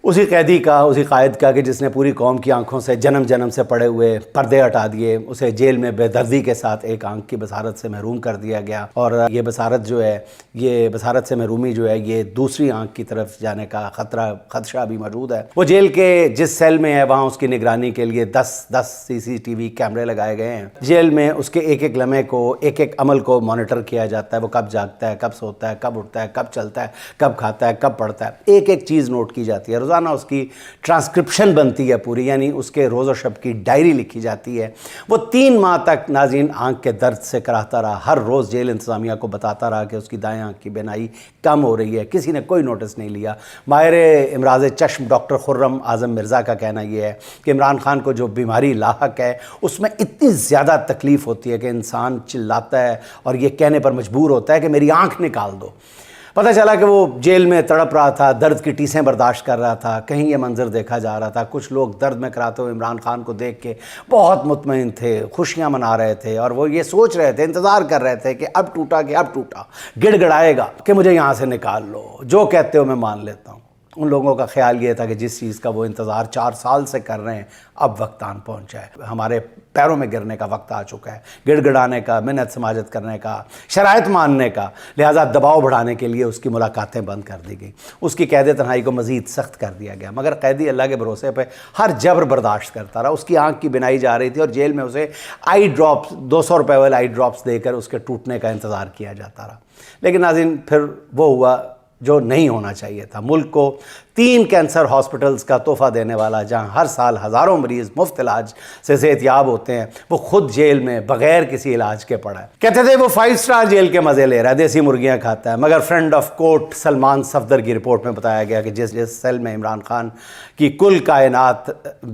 اسی قیدی کا، اسی قائد کا کہ جس نے پوری قوم کی آنکھوں سے جنم جنم سے پڑے ہوئے پردے ہٹا دیے، اسے جیل میں بے دردی کے ساتھ ایک آنکھ کی بصارت سے محروم کر دیا گیا، اور یہ بصارت جو ہے، یہ بصارت سے محرومی جو ہے، یہ دوسری آنکھ کی طرف جانے کا خدشہ بھی موجود ہے۔ وہ جیل کے جس سیل میں ہے وہاں اس کی نگرانی کے لیے 10 CCTV کیمرے لگائے گئے ہیں۔ جیل میں اس کے ایک ایک لمحے کو، ایک ایک عمل کو مانیٹر کیا جاتا ہے، وہ کب جاگتا ہے، کب سوتا ہے، کب اٹھتا ہے، کب چلتا ہے، کب کھاتا ہے، کب پڑھتا ہے، ایک ایک چیز نوٹ کی جاتی ہے۔ روزانہ اس کی ٹرانسکرپشن بنتی ہے پوری، یعنی اس کے روز و شب کی ڈائری لکھی جاتی ہے۔ وہ 3 ماہ تک ناظرین آنکھ کے درد سے کراہتا رہا، ہر روز جیل انتظامیہ کو بتاتا رہا کہ اس کی دائیں آنکھ کی بینائی کم ہو رہی ہے، کسی نے کوئی نوٹس نہیں لیا۔ ماہر امراض چشم ڈاکٹر خرم اعظم مرزا کا کہنا یہ ہے کہ عمران خان کو جو بیماری لاحق ہے اس میں اتنی زیادہ تکلیف ہوتی ہے کہ انسان چلاتا ہے اور یہ کہنے پر مجبور ہوتا ہے کہ میری آنکھ نکال دو۔ پتہ چلا کہ وہ جیل میں تڑپ رہا تھا، درد کی ٹیسیں برداشت کر رہا تھا، کہیں یہ منظر دیکھا جا رہا تھا، کچھ لوگ درد میں کراتے ہوئے عمران خان کو دیکھ کے بہت مطمئن تھے، خوشیاں منا رہے تھے، اور وہ یہ سوچ رہے تھے، انتظار کر رہے تھے کہ اب ٹوٹا کہ اب ٹوٹا، گڑ گڑائے گا کہ مجھے یہاں سے نکال لو، جو کہتے ہو میں مان لیتا ہوں۔ ان لوگوں کا خیال یہ تھا کہ جس چیز کا وہ انتظار 4 سال سے کر رہے ہیں اب وقت آن پہنچا ہے، ہمارے پیروں میں گرنے کا وقت آ چکا ہے، گڑ گڑانے کا، منت سماجت کرنے کا، شرائط ماننے کا، لہٰذا دباؤ بڑھانے کے لیے اس کی ملاقاتیں بند کر دی گئیں، اس کی قید تنہائی کو مزید سخت کر دیا گیا، مگر قیدی اللہ کے بھروسے پہ ہر جبر برداشت کرتا رہا۔ اس کی آنکھ کی بینائی جا رہی تھی اور جیل میں اسے آئی ڈراپس، 200 روپے والے آئی ڈراپس دے کر اس کے ٹوٹنے کا انتظار کیا جاتا رہا۔ لیکن ناظرین پھر وہ ہوا جو نہیں ہونا چاہیے تھا۔ ملک کو 3 کینسر ہاسپٹلز کا تحفہ دینے والا، جہاں ہر سال ہزاروں مریض مفت علاج سے صحت یاب ہوتے ہیں، وہ خود جیل میں بغیر کسی علاج کے پڑا ہے۔ کہتے تھے وہ 5 سٹار جیل کے مزے لے رہا ہے، دیسی مرغیاں کھاتا ہے، مگر friend of court Salman Safdar کی رپورٹ میں بتایا گیا کہ جس سیل میں عمران خان کی کل کائنات،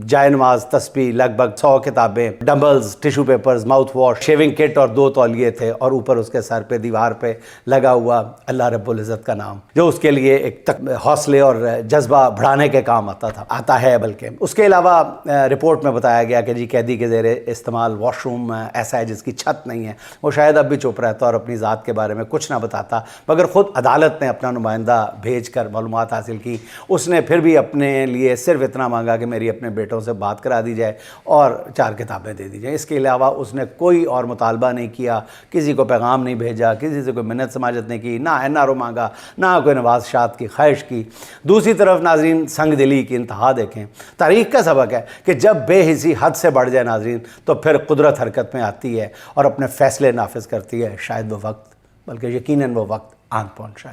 جائے نماز، تسبیح، لگ بھگ 100 کتابیں، dumbbells, tissue papers, mouth wash, shaving kit اور 2 تولیے تھے، اور اوپر اس کے سر پہ دیوار پہ لگا ہوا اللہ رب العزت کا نام، جو اس کے لیے ایک حوصلے اور جذبہ بڑھانے کے کام آتا ہے بلکہ اس کے علاوہ رپورٹ میں بتایا گیا کہ جی قیدی کے زیر استعمال واش روم ایسا ہے جس کی چھت نہیں ہے۔ وہ شاید اب بھی چپ رہتا اور اپنی ذات کے بارے میں کچھ نہ بتاتا، مگر خود عدالت نے اپنا نمائندہ بھیج کر معلومات حاصل کی۔ اس نے پھر بھی اپنے لیے صرف اتنا مانگا کہ میری اپنے بیٹوں سے بات کرا دی جائے اور 4 کتابیں دے دی جائیں۔ اس کے علاوہ اس نے کوئی اور مطالبہ نہیں کیا، کسی کو پیغام نہیں بھیجا، کسی سے کوئی منت سماجت نہیں کی، نہ NRO مانگا، نہ کوئی نوازشات کی خواہش کی۔ دوسری طرف ناظرین سنگ دلی کی انتہا دیکھیں۔ تاریخ کا سبق ہے کہ جب بے حسی حد سے بڑھ جائے ناظرین تو پھر قدرت حرکت میں آتی ہے اور اپنے فیصلے نافذ کرتی ہے۔ شاید وہ وقت، بلکہ یقیناً وہ وقت آن پہنچا ہے۔